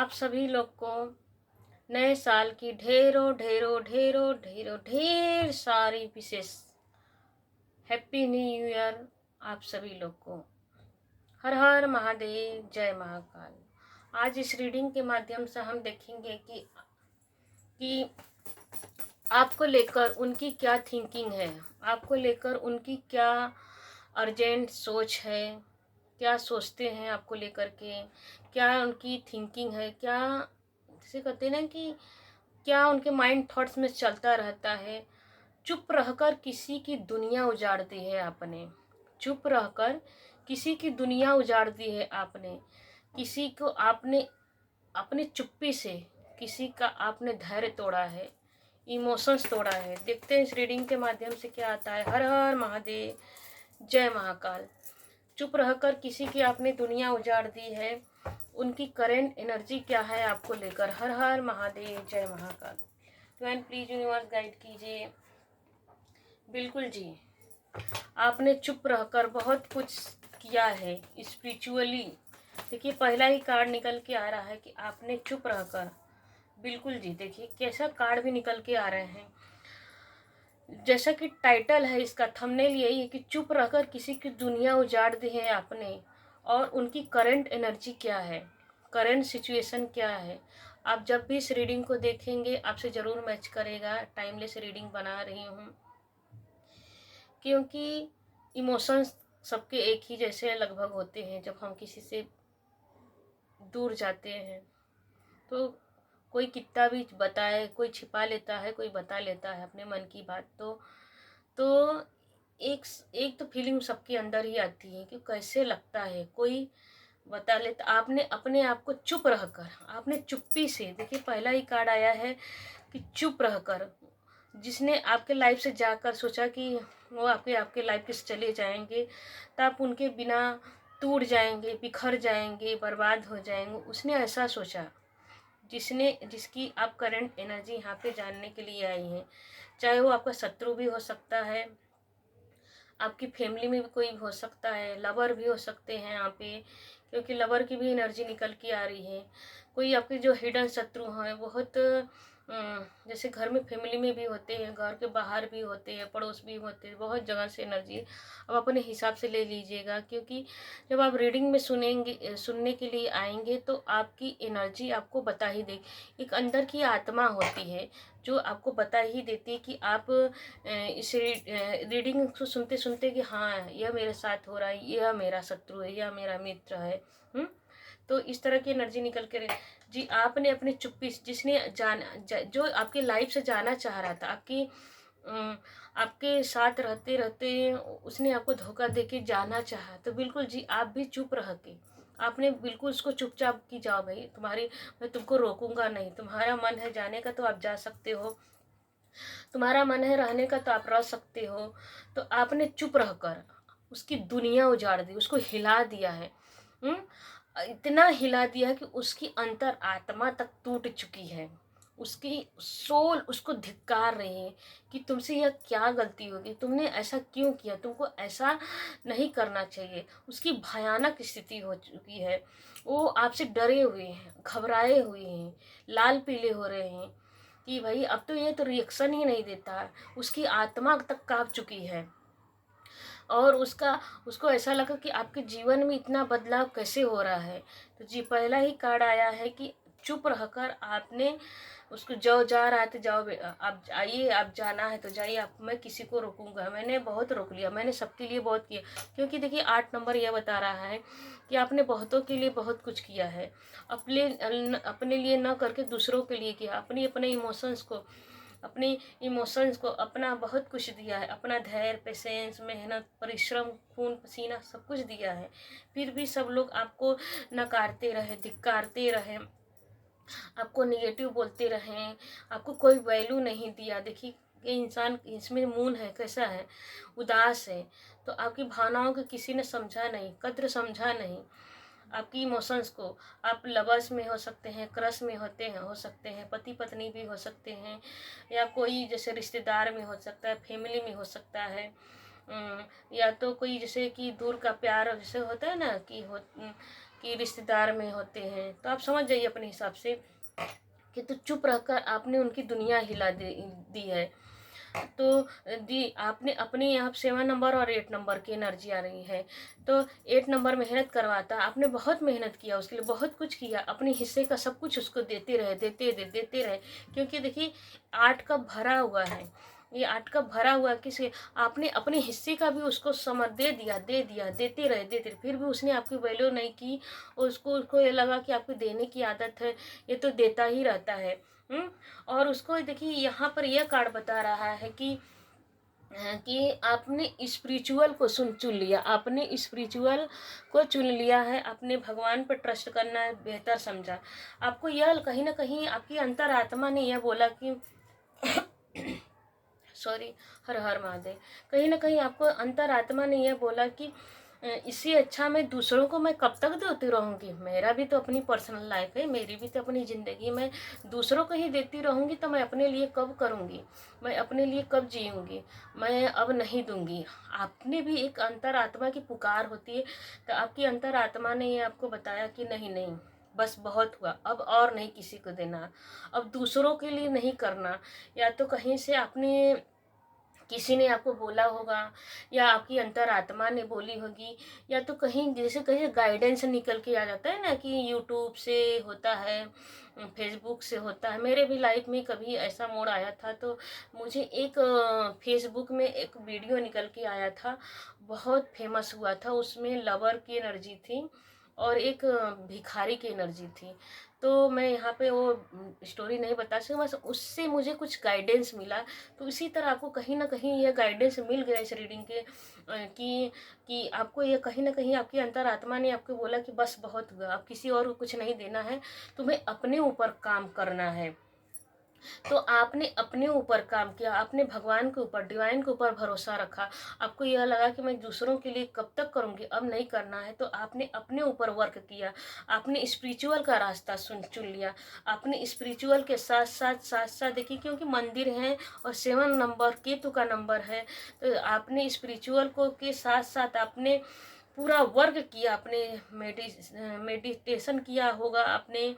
आप सभी लोग को नए साल की ढेरों ढेरों ढेरों ढेरों ढेर सारी विशेष हैप्पी न्यू ईयर आप सभी लोग को। हर हर महादेव, जय महाकाल। आज इस रीडिंग के माध्यम से हम देखेंगे कि आपको लेकर उनकी क्या थिंकिंग है, आपको लेकर उनकी क्या अर्जेंट सोच है, क्या सोचते हैं आपको लेकर के, क्या उनकी थिंकिंग है, क्या जैसे कहते हैं ना कि क्या उनके माइंड थॉट्स में चलता रहता है। चुप रहकर किसी की दुनिया उजाड़ दी है आपने, चुप रहकर किसी की दुनिया उजाड़ दी है आपने, किसी को आपने अपनी चुप्पी से किसी का आपने धैर्य तोड़ा है, इमोशंस तोड़ा है। देखते हैं इस रीडिंग के माध्यम से क्या आता है। हर हर महादेव, जय महाकाल। चुप रहकर किसी की आपने दुनिया उजाड़ दी है, उनकी करेंट एनर्जी क्या है आपको लेकर। हर हर महादेव, जय Mahakal. Divine please universe guide कीजिए। बिल्कुल जी, आपने चुप रहकर बहुत कुछ किया है स्पिरिचुअली। देखिए पहला ही कार्ड निकल के आ रहा है कि आपने चुप रहकर, बिल्कुल जी। देखिए कैसा कार्ड भी निकल के आ रहे हैं। जैसा कि टाइटल है इसका, थंबनेल यही है कि चुप रहकर किसी की दुनिया उजाड़ दी है आपने, और उनकी करंट एनर्जी क्या है, करंट सिचुएशन क्या है। आप जब भी इस रीडिंग को देखेंगे आपसे ज़रूर मैच करेगा। टाइमलेस रीडिंग बना रही हूँ क्योंकि इमोशंस सबके एक ही जैसे लगभग होते हैं। जब हम किसी से दूर जाते हैं तो कोई कितना भी बताए, कोई छिपा लेता है, कोई बता लेता है अपने मन की बात। तो एक एक तो फीलिंग सबके अंदर ही आती है कि कैसे लगता है, कोई बता लेता। आपने अपने आप को चुप रहकर, आपने चुप्पी से, देखिए पहला ही कार्ड आया है कि चुप रहकर, जिसने आपके लाइफ से जाकर सोचा कि वो आपके आपके लाइफ के से चले जाएंगे, तो आप उनके बिना टूट जाएंगे, बिखर जाएंगे, बर्बाद हो जाएंगे, उसने ऐसा सोचा। जिसकी आप करंट एनर्जी यहाँ पे जानने के लिए आई हैं, चाहे वो आपका शत्रु भी हो सकता है, आपकी फैमिली में भी कोई हो सकता है, लवर भी हो सकते हैं यहाँ पे, क्योंकि लवर की भी एनर्जी निकल के आ रही है। कोई आपके जो हिडन शत्रु हैं बहुत जैसे घर में फैमिली में भी होते हैं, घर के बाहर भी होते हैं, पड़ोस भी होते हैं, बहुत जगह से एनर्जी अब अपने हिसाब से ले लीजिएगा। क्योंकि जब आप रीडिंग में सुनने के लिए आएंगे तो आपकी एनर्जी आपको बता ही देगी। एक अंदर की आत्मा होती है जो आपको बता ही देती है कि आप इस रीडिंग को सुनते सुनते कि हाँ यह मेरे साथ हो रहा है, यह मेरा शत्रु है, यह मेरा मित्र है। तो इस तरह की एनर्जी निकल कर जी। आपने अपनी चुप्पी, जिसने जो आपकी लाइफ से जाना चाह रहा था, आपके साथ रहते रहते उसने आपको धोखा दे के जाना चाहा, तो बिल्कुल जी आप भी चुप रह के आपने बिल्कुल उसको चुपचाप की जाओ भाई, मैं तुमको रोकूंगा नहीं, तुम्हारा मन है जाने का तो आप जा सकते हो, तुम्हारा मन है रहने का तो आप रह सकते हो। तो आपने चुप रहकर उसकी दुनिया उजाड़ दी, उसको हिला दिया है। इतना हिला दिया है कि उसकी अंतर आत्मा तक टूट चुकी है, उसकी सोल उसको धिक्कार रही है कि तुमसे यह क्या गलती होगी, तुमने ऐसा क्यों किया, तुमको ऐसा नहीं करना चाहिए। उसकी भयानक स्थिति हो चुकी है, वो आपसे डरे हुए हैं, घबराए हुए हैं, लाल पीले हो रहे हैं कि भाई अब तो ये तो रिएक्शन ही नहीं देता। उसकी आत्मा तक कांप चुकी है और उसको ऐसा लगा कि आपके जीवन में इतना बदलाव कैसे हो रहा है। तो जी पहला ही कार्ड आया है कि चुप रहकर आपने उसको, जो जा रहा है तो जाओ, आप आइए, आप जाना है तो जाइए, आप, मैं किसी को रोकूंगा, मैंने बहुत रोक लिया, मैंने सबके लिए बहुत किया। क्योंकि देखिए 8 नंबर यह बता रहा है कि आपने बहुतों के लिए बहुत कुछ किया है, अपने लिए न करके दूसरों के लिए किया, अपने इमोशंस को अपना बहुत कुछ दिया है, अपना धैर्य, पेशेंस, मेहनत, परिश्रम, खून पसीना सब कुछ दिया है। फिर भी सब लोग आपको नकारते रहे, धिक्कारते रहे, आपको निगेटिव बोलते रहें, आपको कोई वैल्यू नहीं दिया। देखिए ये इंसान इसमें मून है, कैसा है, उदास है। तो आपकी भावनाओं को किसी ने समझा नहीं, कद्र समझा नहीं। आपकी इमोशंस को, आप लवर्स में हो सकते हैं, क्रश में हो सकते हैं, पति पत्नी भी हो सकते हैं, या कोई जैसे रिश्तेदार में हो सकता है, फैमिली में हो सकता है, या तो कोई जैसे कि दूर का प्यार जैसे होता है ना कि रिश्तेदार में होते हैं, तो आप समझ जाइए अपने हिसाब से कि तो चुप रहकर आपने उनकी दुनिया हिला दी है। तो दी आपने अपने यहाँ 7 नंबर और 8 नंबर की एनर्जी आ रही है। तो 8 नंबर मेहनत करवाता, आपने बहुत मेहनत किया उसके लिए, बहुत कुछ किया, अपने हिस्से का सब कुछ उसको देते रहे, क्योंकि देखिए 8 कप भरा हुआ है, ये 8 कप भरा हुआ किसी, आपने अपने हिस्से का भी उसको समझ दे दिया, देते रहे, फिर भी उसने आपकी वैल्यू नहीं की। उसको ये लगा कि आपको देने की आदत है, ये तो देता ही रहता है। और उसको देखिए यहाँ पर यह कार्ड बता रहा है कि आपने स्पिरिचुअल को चुन लिया, आपने स्पिरिचुअल को चुन लिया है, आपने भगवान पर ट्रस्ट करना बेहतर समझा। आपको यह कहीं ना कहीं आपकी अंतरात्मा ने यह बोला कि सॉरी, हर हर महादेव, कहीं ना कहीं आपको अंतरात्मा ने यह बोला कि इससे अच्छा मैं दूसरों को मैं कब तक देती रहूँगी, मेरा भी तो अपनी पर्सनल लाइफ है, मेरी भी तो अपनी ज़िंदगी, मैं दूसरों को ही देती रहूँगी तो मैं अपने लिए कब करूँगी, मैं अपने लिए कब जीऊँगी, मैं अब नहीं दूँगी। आपने भी एक अंतरात्मा की पुकार होती है, तो आपकी अंतरात्मा ने ये आपको बताया कि नहीं नहीं, बस बहुत हुआ, अब और नहीं किसी को देना, अब दूसरों के लिए नहीं करना। या तो कहीं से आपने, किसी ने आपको बोला होगा, या आपकी अंतरात्मा ने बोली होगी, या तो कहीं जैसे कहीं गाइडेंस निकल के आ जाता है ना, कि यूट्यूब से होता है, फेसबुक से होता है। मेरे भी लाइफ में कभी ऐसा मोड़ आया था, तो मुझे एक फेसबुक में एक वीडियो निकल के आया था, बहुत फेमस हुआ था, उसमें लवर की एनर्जी थी और एक भिखारी की एनर्जी थी। तो मैं यहाँ पे वो स्टोरी नहीं बता सकती, बस उससे मुझे कुछ गाइडेंस मिला। तो इसी तरह आपको कहीं ना कहीं ये गाइडेंस मिल गया इस रीडिंग के कि आपको ये कहीं ना कहीं आपकी अंतरात्मा ने आपको बोला कि बस बहुत हुआ, अब किसी और को कुछ नहीं देना है, तुम्हें अपने ऊपर काम करना है। तो आपने अपने ऊपर काम किया, आपने भगवान के ऊपर, डिवाइन के ऊपर भरोसा रखा। आपको यह लगा कि मैं दूसरों के लिए कब तक करूँगी, अब नहीं करना है, तो आपने अपने ऊपर वर्क किया, आपने स्पिरिचुअल का रास्ता चुन लिया। आपने स्पिरिचुअल के साथ साथ देखिए, क्योंकि मंदिर है और 7 नंबर केतु का नंबर है, तो आपने स्पिरिचुअल को के साथ साथ आपने पूरा वर्क किया, आपने मेडिटेशन किया होगा, आपने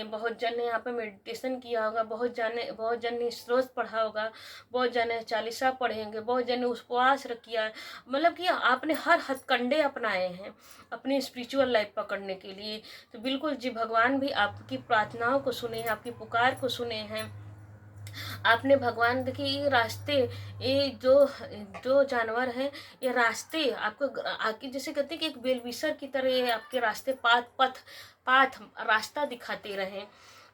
बहुत जन ने यहाँ पे मेडिटेशन किया होगा, बहुत जन ने स्त्रोत पढ़ा होगा, बहुत जन ने चालीसा पढ़े होंगे, बहुत जन ने उपवास किया है। मतलब कि आपने हर हथकंडे अपनाए हैं अपनी स्पिरिचुअल लाइफ पकड़ने के लिए। तो बिल्कुल जी, भगवान भी आपकी प्रार्थनाओं को सुने हैं, आपकी पुकार को सुने हैं। आपने भगवान देखिए, ये रास्ते, ये जो जानवर है, ये रास्ते आपको आके जैसे कहते हैं कि एक वेलविशर की तरह ये आपके रास्ते पाथ रास्ता दिखाते रहे।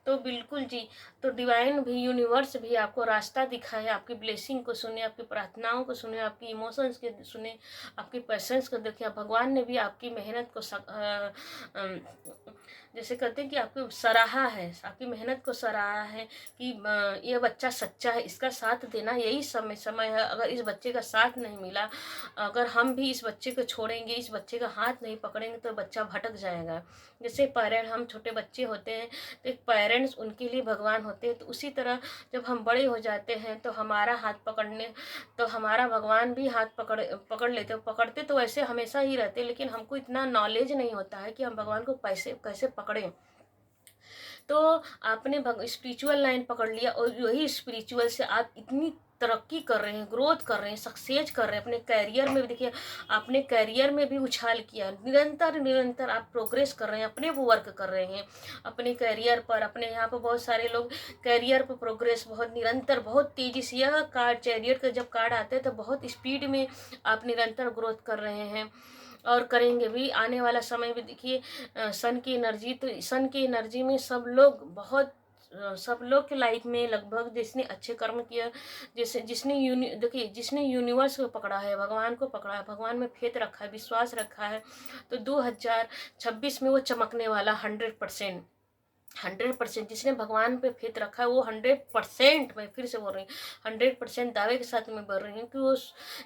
तो बिल्कुल जी, तो डिवाइन भी, यूनिवर्स भी आपको रास्ता दिखाए, आपकी ब्लेसिंग को सुने, आपकी प्रार्थनाओं को सुने, आपकी इमोशंस के सुने, आपकी पैशंस को देखिए। भगवान ने भी आपकी मेहनत को जैसे कहते हैं कि आपको सराहा है, आपकी मेहनत को सराहा है कि ये बच्चा सच्चा है, इसका साथ देना यही समय है। अगर इस बच्चे का साथ नहीं मिला, अगर हम भी इस बच्चे को छोड़ेंगे, इस बच्चे का हाथ नहीं पकड़ेंगे, तो बच्चा भटक जाएगा। जैसे पेरेंट, हम छोटे बच्चे होते हैं तो एक पेरेंट्स उनके लिए भगवान होते हैं, तो उसी तरह जब हम बड़े हो जाते हैं तो हमारा हाथ पकड़ने, तो हमारा भगवान भी हाथ पकड़ लेते, पकड़ते तो वैसे हमेशा ही रहते, लेकिन हमको इतना नॉलेज नहीं होता है कि हम भगवान को कैसे पकड़ें। तो आपने स्पिरिचुअल लाइन पकड़ लिया, और वही स्पिरिचुअल से आप इतनी तरक्की कर रहे हैं, ग्रोथ कर रहे हैं, सक्सेस कर रहे हैं अपने कैरियर में भी। देखिए, आपने कैरियर में भी उछाल किया, निरंतर आप प्रोग्रेस कर रहे हैं, अपने वो वर्क कर रहे हैं अपने कैरियर पर। अपने यहाँ पर बहुत सारे लोग कैरियर पर प्रोग्रेस बहुत निरंतर, बहुत तेजी से, यह कार्ड चैरियट का जब कार्ड आते हैं तो बहुत स्पीड में आप निरंतर ग्रोथ कर रहे हैं और करेंगे भी आने वाला समय में। देखिए, सन की एनर्जी, तो सन की एनर्जी में सब लोग के लाइफ में लगभग जिसने अच्छे कर्म किया, जैसे जिसने यूनिवर्स को पकड़ा है, भगवान को पकड़ा है, भगवान में फेथ रखा है, विश्वास रखा है, तो 2026 में वो चमकने वाला 100%। जिसने भगवान पे फेथ रखा है वो 100%, मैं फिर से बोल रही हूँ 100% दावे के साथ मैं बोल रही हूँ कि वो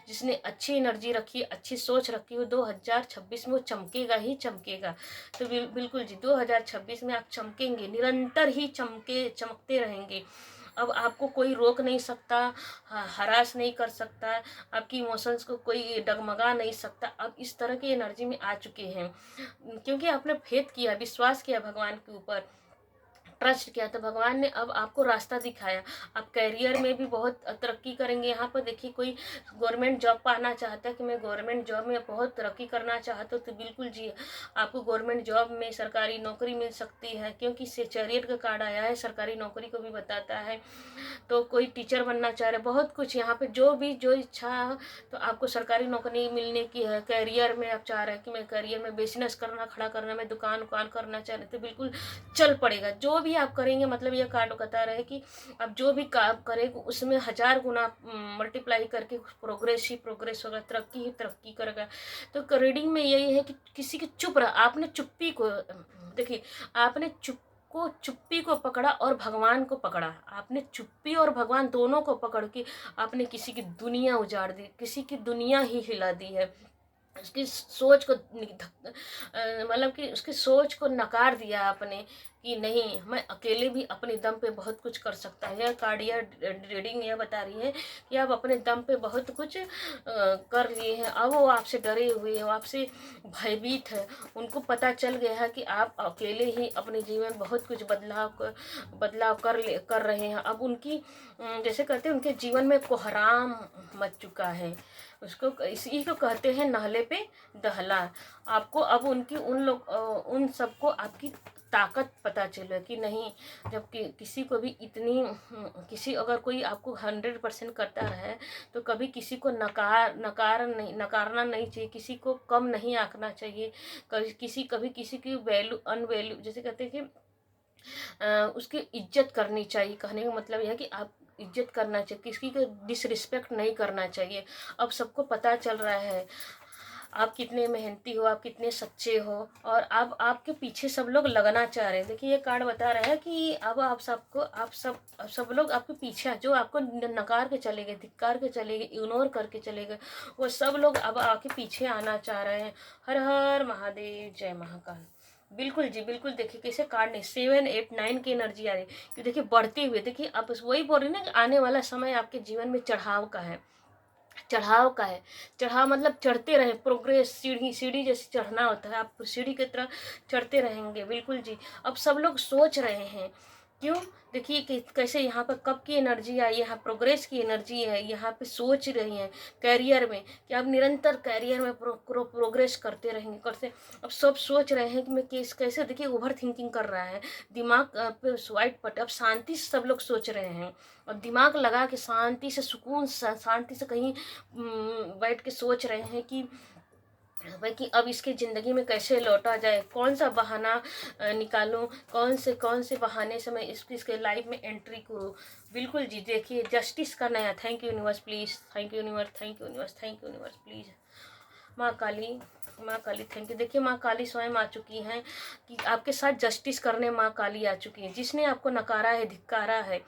जिसने अच्छी एनर्जी रखी, अच्छी सोच रखी, वो 2026 में वो चमकेगा ही चमकेगा। तो बिल्कुल जी, 2026 में आप चमकेंगे, निरंतर ही चमकते रहेंगे। अब आपको कोई रोक नहीं सकता, हरास नहीं कर सकता, आपकी इमोशंस को कोई डगमगा नहीं सकता। अब इस तरह की एनर्जी में आ चुके हैं, क्योंकि आपने फेथ किया, विश्वास किया भगवान के ऊपर, ट्रस्ट किया, तो भगवान ने अब आपको रास्ता दिखाया। आप करियर में भी बहुत तरक्की करेंगे। यहाँ पर देखिए, कोई गवर्नमेंट जॉब पाना चाहता है कि मैं गवर्नमेंट जॉब में बहुत तरक्की करना चाहता हूँ, तो बिल्कुल जी आपको गवर्नमेंट जॉब में सरकारी नौकरी मिल सकती है, क्योंकि इससे चैरियट का कार्ड आया है, सरकारी नौकरी को भी बताता है। तो कोई टीचर बनना चाह रहे, बहुत कुछ यहाँ पे जो इच्छा है, तो आपको सरकारी नौकरी मिलने की है। करियर में आप चाह रहे हैं कि मैं करियर में बिजनेस करना, खड़ा करना, मैं दुकान करना चाह रहे, तो बिल्कुल चल पड़ेगा। जो भी आप करेंगे, मतलब ये कार्ड बता रहे हैं कि आप जो भी काम करेंगे उसमें 1000 गुना मल्टीप्लाई करके प्रोग्रेस ही प्रोग्रेस होगा, तरक्की ही तरक्की करेगा। तो रीडिंग में यही है कि किसी की चुप रहा, आपने चुप्पी को देखिए, आपने चुप्पी को पकड़ा और भगवान को पकड़ा। आपने चुप्पी और भगवान दोनों को पकड़ के आपने किसी की दुनिया उजाड़ दी, किसी की दुनिया ही हिला दी है। उसकी सोच को मतलब कि उसकी सोच को नकार दिया आपने कि नहीं, मैं अकेले भी अपने दम पे बहुत कुछ कर सकता है। यह कार्डिया रीडिंग यह बता रही है कि आप अपने दम पे बहुत कुछ कर लिए हैं। अब वो आपसे डरे हुए हैं, वो आपसे भयभीत है। उनको पता चल गया है कि आप अकेले ही अपने जीवन बहुत कुछ बदलाव कर रहे हैं। अब उनकी जैसे कहते हैं, उनके जीवन में कोहराम मच चुका है। उसको इसी को कहते हैं नहले पे दहला। आपको अब उनकी उन सबको आपकी ताकत पता चले कि नहीं। जब किसी को भी इतनी किसी अगर कोई आपको 100% करता है, तो कभी किसी को नकारना नहीं चाहिए, किसी को कम नहीं आंकना चाहिए। कभी किसी की वैल्यू अनवैल्यू, जैसे कहते हैं कि उसकी इज्जत करनी चाहिए। कहने का मतलब यह है कि आप इज्जत करना चाहिए, किसी को डिसरिस्पेक्ट नहीं करना चाहिए। अब सबको पता चल रहा है आप कितने मेहनती हो, आप कितने सच्चे हो, और अब आपके पीछे सब लोग लगना चाह रहे हैं। देखिए, ये कार्ड बता रहा है कि अब आप सब लोग आपके पीछे, जो आपको नकार के चले गए, धिक्कार के चले गए, इग्नोर करके चले गए, वो सब लोग अब आपके पीछे आना चाह रहे हैं। हर हर महादेव, जय महाकाल। बिल्कुल जी, बिल्कुल। देखिए कैसे कार्ड नहीं, 7 8 9 की एनर्जी आ रही है। देखिए बढ़ते हुए, देखिए अब वही बोल रही ना कि आने वाला समय आपके जीवन में चढ़ाव का है। चढ़ाव मतलब चढ़ते रहे, प्रोग्रेस, सीढ़ी सीढ़ी जैसे चढ़ना होता है, आप सीढ़ी की तरह चढ़ते रहेंगे। बिल्कुल जी। अब सब लोग सोच रहे हैं, क्यों? देखिए कि कैसे यहाँ पर कब की एनर्जी आई, यहाँ प्रोग्रेस की एनर्जी है। यहाँ पे सोच रही हैं करियर में कि अब निरंतर करियर में प्रोग्रेस करते रहेंगे, करते। अब सब सोच रहे हैं कि मैं कैसे देखिए ओवर थिंकिंग कर रहा है दिमाग पे वाइट पट। अब शांति से सब लोग सोच रहे हैं, और दिमाग लगा के शांति से, सुकून शांति से कहीं बैठ के सोच रहे हैं कि भाई कि अब इसकी ज़िंदगी में कैसे लौटा जाए, कौन सा बहाना निकालूं, कौन से बहाने से मैं इसके लाइफ में एंट्री करूं। बिल्कुल जी। देखिए जस्टिस का नया, thank you universe please, thank you universe, thank you universe, thank you universe please. माँ काली, माँ काली थैंक यू। देखिए माँ काली स्वयं आ चुकी हैं कि आपके साथ जस्टिस करने माँ काली आ चुकी हैं। जिसने आपको नकारा है, धिक्कारा है,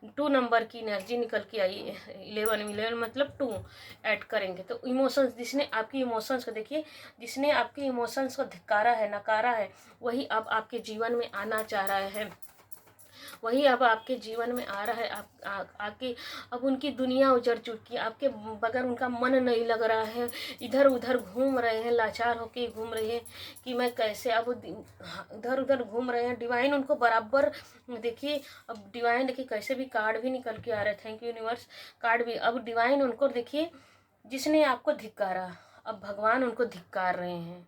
2 नंबर की एनर्जी निकल के आई है। 11 मतलब 2 ऐड करेंगे तो इमोशंस, जिसने आपकी इमोशंस को, देखिए जिसने आपके इमोशंस को धिक्कारा है, नकारा है, वही अब आपके जीवन में आना चाह रहा है, वही अब आपके जीवन में आ रहा है। आके अब उनकी दुनिया उजड़ चुकी है, आपके बगैर उनका मन नहीं लग रहा है। इधर उधर घूम रहे हैं, लाचार होके घूम रहे हैं कि मैं कैसे, अब इधर उधर घूम रहे हैं। डिवाइन उनको बराबर, देखिए अब डिवाइन, देखिए कैसे भी कार्ड भी निकल के आ रहे हैं, थैंक यू यूनिवर्स। कार्ड भी, अब डिवाइन उनको, देखिए जिसने आपको धिक्कारा, अब भगवान उनको धिक्कार रहे हैं।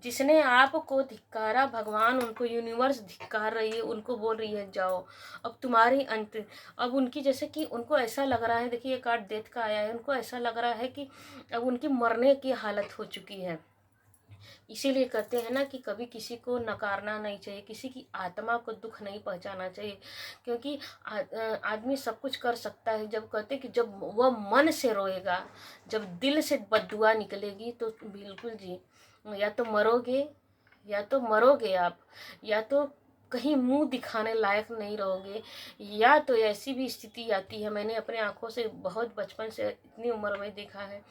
जिसने आपको धिक्कारा, भगवान उनको, यूनिवर्स धिक्कार रही है, उनको बोल रही है जाओ अब तुम्हारी अंत। अब उनकी, जैसे कि उनको ऐसा लग रहा है, देखिए ये कार्ड डेथ का आया है, उनको ऐसा लग रहा है कि अब उनकी मरने की हालत हो चुकी है। इसीलिए कहते हैं ना कि कभी किसी को नकारना नहीं चाहिए, किसी की आत्मा को दुख नहीं पहुंचाना चाहिए, क्योंकि आदमी सब कुछ कर सकता है। जब कहते कि जब वह मन से रोएगा, जब दिल से बद्दुआ निकलेगी, तो बिल्कुल जी, या तो मरोगे, या तो मरोगे आप, या तो कहीं मुंह दिखाने लायक नहीं रहोगे, या तो ऐसी भी स्थिति आती है, मैंने अपने आंखों से बहुत बचपन से इतनी उम्र में देखा है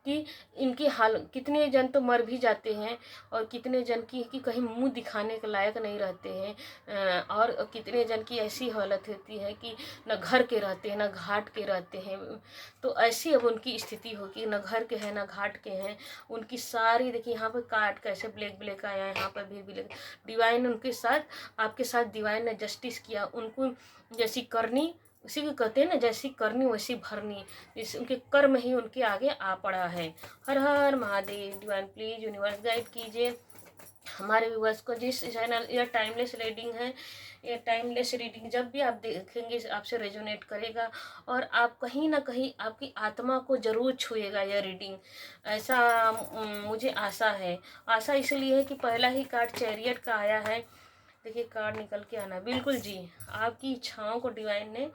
कि इनकी हाल, कितने जन तो मर भी जाते हैं और कितने जन की कि कहीं मुंह दिखाने के लायक नहीं रहते हैं, और कितने जन की ऐसी हालत होती है कि न घर के रहते हैं न घाट के रहते हैं। तो ऐसी अब उनकी स्थिति होगी, न घर के हैं न घाट के हैं। उनकी सारी देखिए यहाँ पर काट कैसे ब्लैक ब्लैक आया है, यहाँ पर भी ब्लैक। डिवाइन उनके साथ, आपके साथ डिवाइन ने जस्टिस किया। उनको जैसी करनी, उसी को कहते हैं ना, जैसी करनी वैसी भरनी, जिस उनके कर्म ही उनके आगे आ पड़ा है। हर हर Mahadev. Divine please universe guide कीजिए हमारे व्यूअर्स को। जिस चैनल, यह टाइमलेस रीडिंग है, ये टाइमलेस रीडिंग जब भी आप देखेंगे आपसे रेजोनेट करेगा और आप कहीं ना कहीं आपकी आत्मा को जरूर छुएगा यह रीडिंग, ऐसा मुझे आशा है। आशा इसलिए है कि पहला ही कार्ड चैरियट का आया है। देखिए कार्ड निकल के आना, बिल्कुल जी, आपकी इच्छाओं को डिवाइन ने,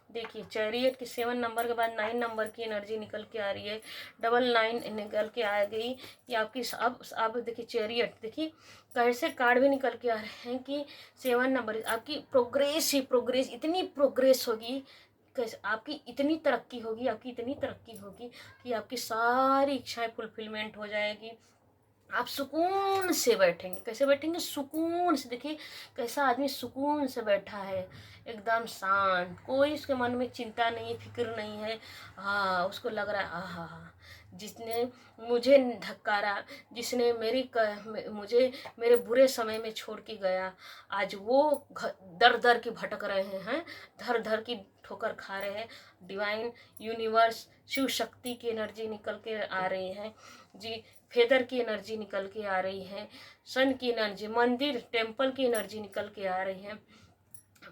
देखिए चैरियट के 7 नंबर के बाद 9 नंबर की एनर्जी निकल के आ रही है, 99 निकल के आ गई कि आपकी अब देखिए चैरियट, देखिए कैसे कार्ड भी निकल के आ रहे हैं कि 7 नंबर, आपकी प्रोग्रेस ही प्रोग्रेस, इतनी प्रोग्रेस होगी, कैसे आपकी इतनी तरक्की होगी, आपकी इतनी तरक्की होगी कि आपकी सारी इच्छाएं फुलफिलमेंट हो जाएगी। आप सुकून से बैठेंगे। कैसे बैठेंगे? सुकून से। देखिए कैसा आदमी सुकून से बैठा है, एकदम शांत, कोई उसके मन में चिंता नहीं, फिक्र नहीं है। हाँ, उसको लग रहा है हाँ, जिसने मुझे धक्कारा, जिसने मुझे मेरे बुरे समय में छोड़ के गया, आज वो दर दर की भटक रहे हैं, धर धर की ठोकर खा रहे हैं। डिवाइन यूनिवर्स शिव शक्ति की एनर्जी निकल के आ रही है जी, फेदर की एनर्जी निकल के आ रही है, सन की एनर्जी, मंदिर टेम्पल की एनर्जी निकल के आ रही है,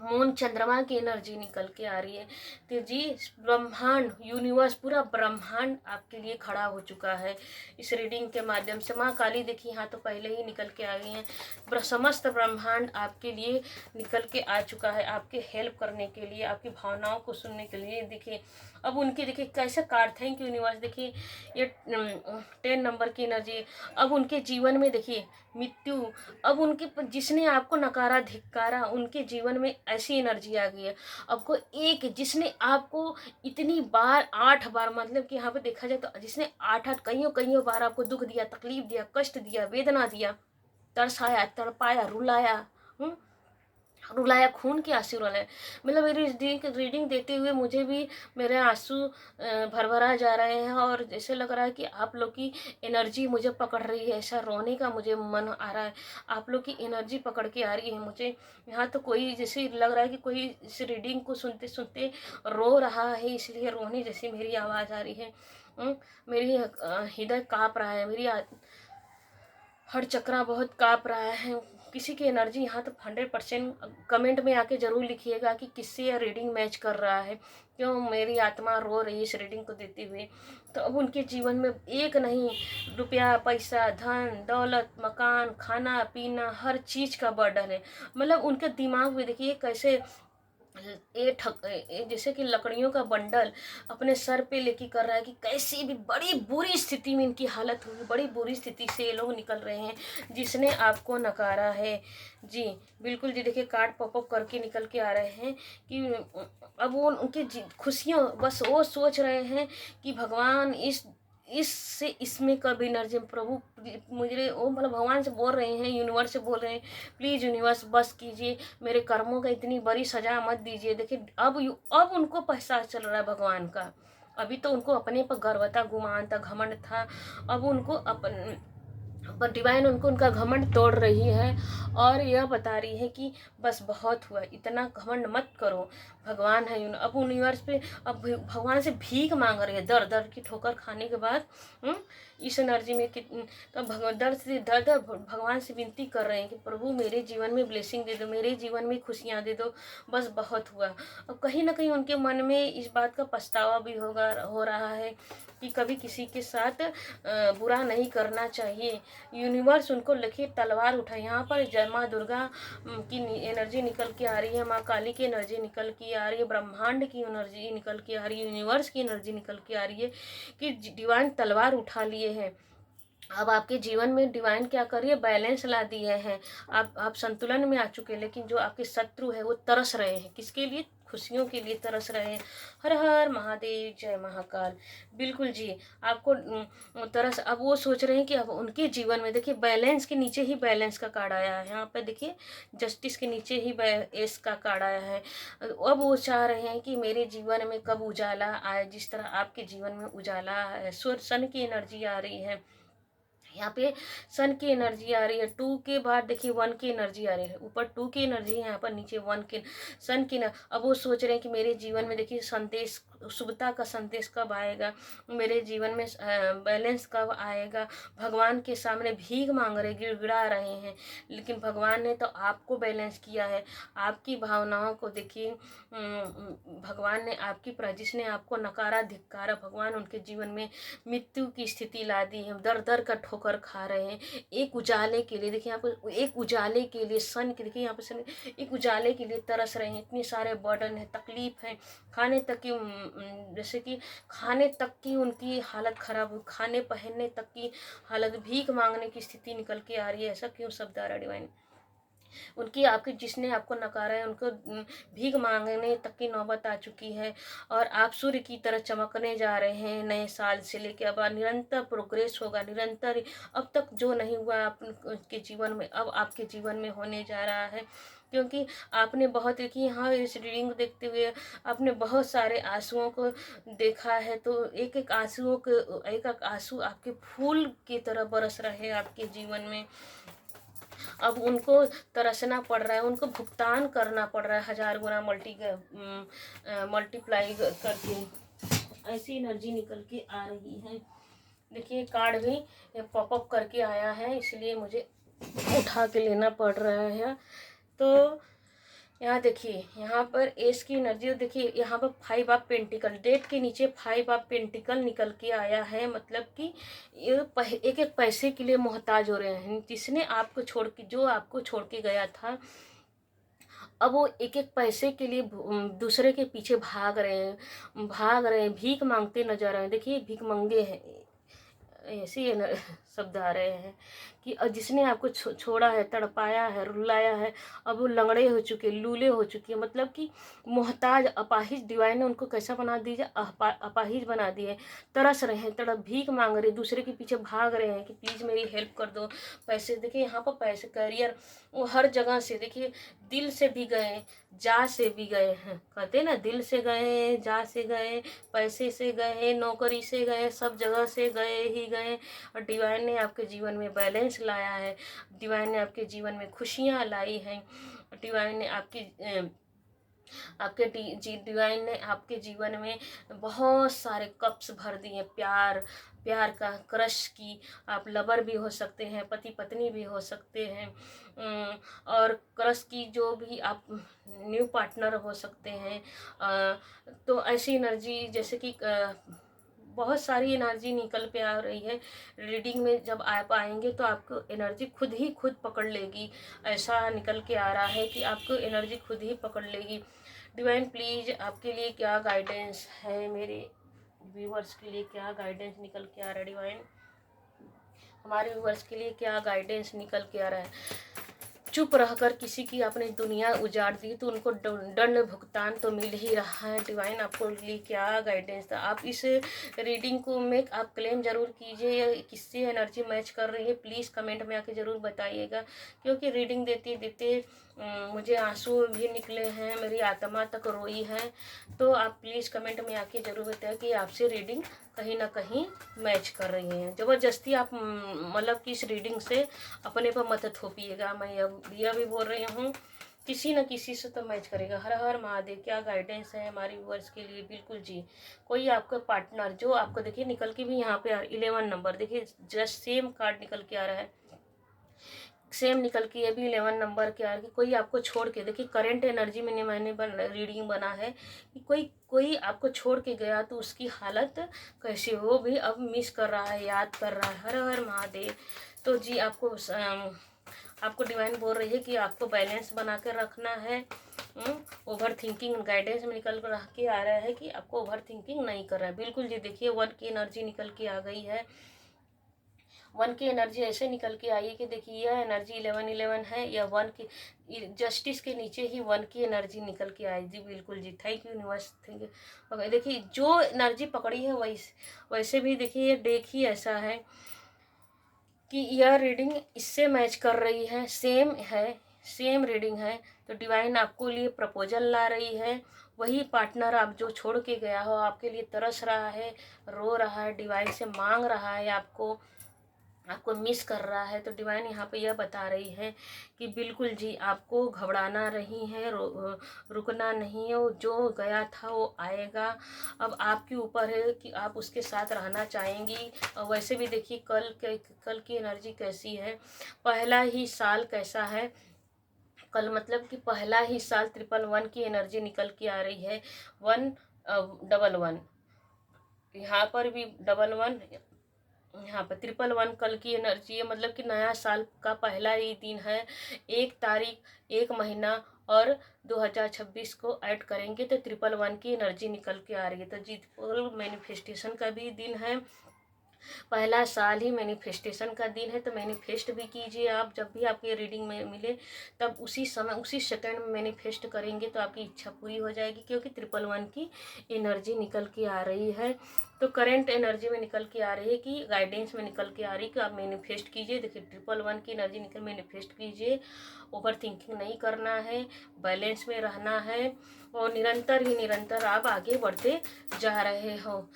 मून चंद्रमा की एनर्जी निकल के आ रही है। तो जी ब्रह्मांड, यूनिवर्स, पूरा ब्रह्मांड आपके लिए खड़ा हो चुका है इस रीडिंग के माध्यम से। माँ काली देखिए यहाँ तो पहले ही निकल के आ गई हैं। समस्त ब्रह्मांड आपके लिए निकल के आ चुका है, आपके हेल्प करने के लिए, आपकी भावनाओं को सुनने के लिए। देखिए अब उनकी, देखिए कैसे कार्ड, थैंक यू यूनिवर्स। देखिए ये 10 नंबर की एनर्जी। अब उनके जीवन में देखिए मृत्यु, अब उनके जिसने आपको नकारा धिक्कारा, उनके जीवन में ऐसी एनर्जी आ गई है। आपको एक, जिसने आपको इतनी बार 8 बार, मतलब कि यहाँ पे देखा जाए तो जिसने 8 कईयों कईयों बार आपको दुख दिया, तकलीफ दिया, कष्ट दिया, वेदना दिया, तरसाया, तड़पाया, रुलाया, रुलाया, खून के आंसू रुलाया। मतलब मेरी रीडिंग देते हुए मुझे भी मेरे आंसू भरभरा जा रहे हैं और जैसे लग रहा है कि आप लोग की एनर्जी मुझे पकड़ रही है, ऐसा रोने का मुझे मन आ रहा है। आप लोग की एनर्जी पकड़ के आ रही है मुझे यहाँ तो। कोई जैसे लग रहा है कि कोई इस रीडिंग को सुनते सुनते रो रहा है, इसलिए रोने जैसी मेरी आवाज़ आ रही है। मेरी हृदय काँप रहा है, मेरी हर चक्रा बहुत काँप रहा है। किसी की एनर्जी यहाँ तो 100%, कमेंट में आके ज़रूर लिखिएगा कि किससे यह रीडिंग मैच कर रहा है, क्यों मेरी आत्मा रो रही है इस रीडिंग को देते हुए। तो अब उनके जीवन में एक नहीं, रुपया पैसा, धन दौलत, मकान, खाना पीना, हर चीज़ का बर्डन है। मतलब उनके दिमाग में देखिए कैसे जैसे कि लकड़ियों का बंडल अपने सर पे लेके कर रहा है कि कैसी भी बड़ी बुरी स्थिति में इनकी हालत होगी, बड़ी बुरी स्थिति से ये लोग निकल रहे हैं जिसने आपको नकारा है जी। बिल्कुल जी, देखिए कार्ड पॉपअप करके निकल के आ रहे हैं कि अब वो उनके खुशियाँ, बस वो सोच रहे हैं कि भगवान इससे इसमें कभी एनर्जी, प्रभु मुझे वो, मतलब भगवान से बोल रहे हैं, यूनिवर्स से बोल रहे हैं, प्लीज़ यूनिवर्स बस कीजिए, मेरे कर्मों का इतनी बड़ी सजा मत दीजिए। देखिए अब उनको पहचान चल रहा है भगवान का। अभी तो उनको अपने पर गर्व था, गुमान था, घमंड था। अब उनको पर डिवाइन उनको उनका घमंड तोड़ रही है और यह बता रही है कि बस बहुत हुआ, इतना घमंड मत करो। भगवान है अब यूनिवर्स पे, अब भगवान से भीख मांग रही है दर दर की ठोकर खाने के बाद। इस एनर्जी में तो दर से दर दर भगवान से विनती कर रहे हैं कि प्रभु मेरे जीवन में ब्लेसिंग दे दो, मेरे जीवन में खुशियाँ दे दो, बस बहुत हुआ। अब कहीं ना कहीं उनके मन में इस बात का पछतावा भी हो रहा है कि कभी किसी के साथ बुरा नहीं करना चाहिए। यूनिवर्स उनको लिखे तलवार उठा। यहाँ पर माँ दुर्गा की एनर्जी निकल के आ रही है, माँ काली की एनर्जी निकल के आ रही है, ब्रह्मांड की एनर्जी निकल के आ रही है, यूनिवर्स की एनर्जी निकल के आ रही है कि डिवाइन तलवार उठा लिए हैं। अब आपके जीवन में डिवाइन क्या कर रही है, बैलेंस ला दिए हैं। आप संतुलन में आ चुके हैं, लेकिन जो आपके शत्रु है वो तरस रहे हैं किसके लिए, खुशियों के लिए तरस रहे हैं। हर हर महादेव, जय महाकाल। बिल्कुल जी, आपको तरस, अब वो सोच रहे हैं कि अब उनके जीवन में देखिए बैलेंस के नीचे ही बैलेंस का कार्ड आया है, यहाँ पर देखिए जस्टिस के नीचे ही एस का कार्ड आया है। अब वो चाह रहे हैं कि मेरे जीवन में कब उजाला आए, जिस तरह आपके जीवन में उजाला है। सूर्य सन की एनर्जी आ रही है, यहाँ पे सन की एनर्जी आ रही है। 2 के बाद देखिए 1 की एनर्जी आ रही है, ऊपर 2 की एनर्जी है, यहाँ पर नीचे 1 की सन की न। अब वो सोच रहे हैं कि मेरे जीवन में देखिए संदेश, शुभता का संदेश कब आएगा, मेरे जीवन में बैलेंस कब आएगा। भगवान के सामने भीख मांग रहे, गिड़गिड़ा रहे हैं, लेकिन भगवान ने तो आपको बैलेंस किया है। आपकी भावनाओं को देखिए, भगवान ने आपकी जिसने आपको नकारा, धिक्कारा, भगवान उनके जीवन में मृत्यु की स्थिति ला दी है। दर दर का ठोकर खा रहे हैं। एक उजाले के लिए देखिए, यहाँ पर एक उजाले के लिए सन के, देखिए यहाँ पर सन, एक उजाले के लिए तरस रहे हैं। इतने सारे बर्डन है, तकलीफ है, खाने तक की, जैसे कि खाने तक की उनकी हालत खराब हुई, खाने पहनने तक की हालत, भीख मांगने की स्थिति निकल के आ रही है। ऐसा क्यों शब्द आ रहा है डिवाइन? उनकी, आपके जिसने आपको नकारा है उनको भीख मांगने तक की नौबत आ चुकी है। और आप सूर्य की तरह चमकने जा रहे हैं नए साल से लेके। अब निरंतर प्रोग्रेस होगा, निरंतर। अब तक जो नहीं हुआ आपके जीवन में, अब आपके जीवन में होने जा रहा है। क्योंकि आपने बहुत देखी, यहाँ इस रीडिंग देखते हुए आपने बहुत सारे आंसुओं को देखा है। तो एक एक आंसुओं के, एक एक आंसू आपके फूल की तरह बरस रहे हैं आपके जीवन में। अब उनको तरसना पड़ रहा है, उनको भुगतान करना पड़ रहा है 1000 गुना मल्टीप्लाई करके। ऐसी एनर्जी निकल के आ रही है। देखिए कार्ड भी पॉपअप करके आया है, इसलिए मुझे उठा के लेना पड़ रहा है। तो यहाँ देखिए, यहाँ पर एस की एनर्जी, देखिए यहाँ पर 5 ऑफ पेंटिकल, डेट के नीचे 5 ऑफ पेंटिकल निकल के आया है। मतलब कि ये एक एक पैसे के लिए मोहताज हो रहे हैं। जिसने आपको छोड़ के, जो आपको छोड़ के गया था, अब वो एक एक पैसे के लिए दूसरे के पीछे भाग रहे हैं, भीख मांगते नजर आए। देखिए भीख मंगे हैं, ऐसे शब्द आ रहे हैं कि जिसने आपको छोड़ा है, तड़पाया है, रुलाया है, अब वो लंगड़े हो चुके, लूले हो चुके हैं। मतलब कि मोहताज, अपाहिज, डिवाइन ने उनको कैसा बना दिया, अपाहिज बना दिए। तरस रहे हैं, तड़प, भीख मांग रहे, दूसरे के पीछे भाग रहे हैं कि प्लीज़ मेरी हेल्प कर दो। पैसे, देखिए यहाँ पर पैसे, करियर, वो हर जगह से देखिए, दिल से भी गए, जा से भी गए हैं। कहते ना, दिल से गए, जा से गए, पैसे से गए, नौकरी से गए, सब जगह से गए ही गए। और डिवाइन ने आपके जीवन में बैलेंस लाया है, डिवाइन ने आपके जीवन में खुशियाँ लाई हैं, डिवाइन ने डिवाइन ने आपके जीवन में बहुत सारे कप्स भर दिए। प्यार का, क्रश की, आप लवर भी हो सकते हैं, पति पत्नी भी हो सकते हैं, और क्रश की जो भी आप न्यू पार्टनर हो सकते हैं। तो ऐसी एनर्जी, जैसे कि बहुत सारी एनर्जी निकल पे आ रही है। रीडिंग में जब आप आएंगे तो आपको एनर्जी खुद ही खुद पकड़ लेगी। ऐसा निकल के आ रहा है कि आपको एनर्जी खुद ही पकड़ लेगी। डिवाइन प्लीज़ आपके लिए क्या गाइडेंस है, मेरे व्यूवर्स के लिए क्या गाइडेंस निकल के आ रहा है डिवाइन, हमारे व्यूवर्स के लिए क्या गाइडेंस निकल के आ रहा है। चुप रहकर किसी की आपने दुनिया उजाड़ दी तो उनको दंड भुगतान तो मिल ही रहा है। डिवाइन आपको लिए क्या गाइडेंस था। आप इस रीडिंग को में आप क्लेम जरूर कीजिए, किससे एनर्जी मैच कर रही है प्लीज़ कमेंट में आके ज़रूर बताइएगा। क्योंकि रीडिंग देते देते मुझे आंसू भी निकले हैं, मेरी आत्मा तक रोई है। तो आप प्लीज़ कमेंट में आके ज़रूर बताएं कि आपसे रीडिंग कहीं ना कहीं मैच कर रही हैं। ज़बरदस्ती आप मतलब कि इस रीडिंग से अपने पर मत थोपिएगा। मैं यह भी बोल रही हूँ, किसी न किसी से तो मैच करेगा। हर हर महादेव। क्या गाइडेंस है हमारी व्यूअर्स के लिए? बिल्कुल जी, कोई आपका पार्टनर जो आपको, देखिए निकल के भी यहाँ पे 11 नंबर, देखिए जस्ट सेम कार्ड निकल के आ रहा है, सेम निकल के ये भी 11 नंबर के आ रहा है। कोई आपको छोड़ के, देखिए करंट एनर्जी में मैंने रीडिंग बना है कि कोई आपको छोड़ के गया तो उसकी हालत कैसी हो भी अब मिस कर रहा है, याद कर रहा है। हर हर महादेव। तो जी आपको डिवाइन बोल रही है कि आपको बैलेंस बना कर रखना है। ओवर थिंकिंग, गाइडेंस में निकल कर के आ रहा है कि आपको ओवर थिंकिंग नहीं कर रहा है। बिल्कुल जी, देखिए 1 की एनर्जी निकल के आ गई है। वन की एनर्जी ऐसे निकल के आई है कि देखिए यह एनर्जी 1111 है, या वन की जस्टिस के नीचे ही वन की एनर्जी निकल के आई। जी बिल्कुल जी, thank you universe, thank you. देखिए जो एनर्जी पकड़ी है वैसे भी देखिए ये डेक ही ऐसा है कि यह रीडिंग इससे मैच कर रही है, सेम है, सेम रीडिंग है। तो डिवाइन आपको लिए प्रपोजल ला रही है। वही पार्टनर आप जो छोड़ के गया हो, आपके लिए तरस रहा है, रो रहा है, डिवाइन से मांग रहा है, आपको मिस कर रहा है। तो डिवाइन यहाँ पे यह बता रही है कि बिल्कुल जी आपको घबराना नहीं है, रुकना नहीं है। वो जो गया था वो आएगा। अब आपके ऊपर है कि आप उसके साथ रहना चाहेंगी। और वैसे भी देखिए कल की एनर्जी कैसी है, पहला ही साल कैसा है। कल मतलब कि पहला ही साल 111 की एनर्जी निकल के आ रही है। 111 यहाँ पर भी 11, यहाँ पर 111 कल की एनर्जी है। मतलब कि नया साल का पहला ही दिन है। 1 तारीख, 1 महीना और 2026 को ऐड करेंगे तो 111 की एनर्जी निकल के आ रही है। तो जी मैनिफेस्टेशन का भी दिन है, पहला साल ही मैनिफेस्टेशन का दिन है। तो मैनिफेस्ट भी कीजिए आप, जब भी आपकी रीडिंग में मिले तब उसी समय उसी सेकंड में मैनिफेस्ट करेंगे तो आपकी इच्छा पूरी हो जाएगी, क्योंकि 111 की एनर्जी निकल के आ रही है। तो करंट एनर्जी में निकल के आ रही है कि गाइडेंस में निकल के आ रही है कि आप मैनिफेस्ट कीजिए। देखिए 111 की एनर्जी निकल, मैनिफेस्ट कीजिए। ओवर थिंकिंग नहीं करना है, बैलेंस में रहना है और निरंतर आप आगे बढ़ते जा रहे हो।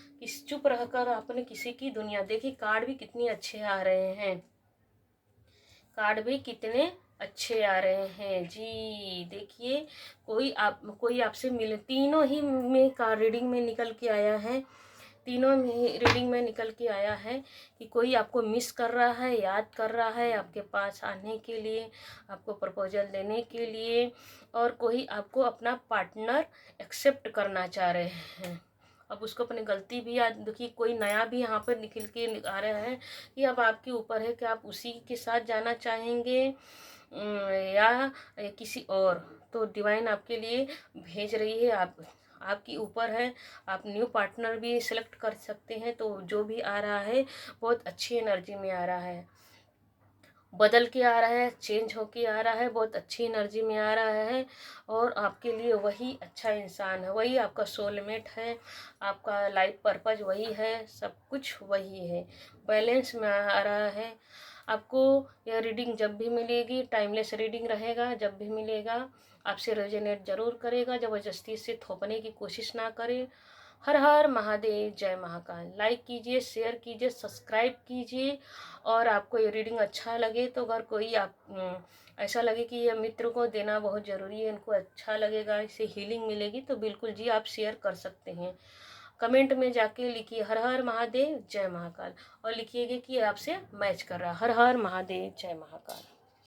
चुप रहकर आपने किसी की दुनिया देखी। कार्ड भी कितनी अच्छे आ रहे हैं, कार्ड भी कितने अच्छे आ रहे हैं जी। देखिए कोई आपसे मिले, तीनों ही में कार्ड रीडिंग में निकल के आया है, तीनों में रीडिंग में निकल के आया है कि कोई आपको मिस कर रहा है, याद कर रहा है आपके पास आने के लिए, आपको प्रपोजल देने के लिए, और कोई आपको अपना पार्टनर एक्सेप्ट करना चाह रहे हैं। अब उसको अपनी गलती भी याद, देखिए कोई नया भी यहाँ पर निकल के आ रहा है कि अब आपके ऊपर है कि आप उसी के साथ जाना चाहेंगे या किसी और। तो डिवाइन आपके लिए भेज रही है, आपके ऊपर है। आप न्यू पार्टनर भी सिलेक्ट कर सकते हैं। तो जो भी आ रहा है बहुत अच्छी एनर्जी में आ रहा है, बदल के आ रहा है, चेंज होके आ रहा है, बहुत अच्छी एनर्जी में आ रहा है। और आपके लिए वही अच्छा इंसान है, वही आपका सोलमेट है, आपका लाइफ पर्पज वही है, सब कुछ वही है, बैलेंस में आ रहा है। आपको यह रीडिंग जब भी मिलेगी, टाइमलेस रीडिंग रहेगा, जब भी मिलेगा आपसे रेजोनेट जरूर करेगा। ज़बरदस्ती से थोपने की कोशिश ना करें। हर हर महादेव, जय महाकाल। लाइक कीजिए, शेयर कीजिए, सब्सक्राइब कीजिए। और आपको ये रीडिंग अच्छा लगे तो अगर कोई ऐसा लगे कि ये मित्र को देना बहुत ज़रूरी है, इनको अच्छा लगेगा, इससे हीलिंग मिलेगी, तो बिल्कुल जी आप शेयर कर सकते हैं। कमेंट में जाके लिखिए हर हर महादेव, जय महाकाल, और लिखिएगा कि आपसे मैच कर रहा है। हर हर महादेव, जय महाकाल।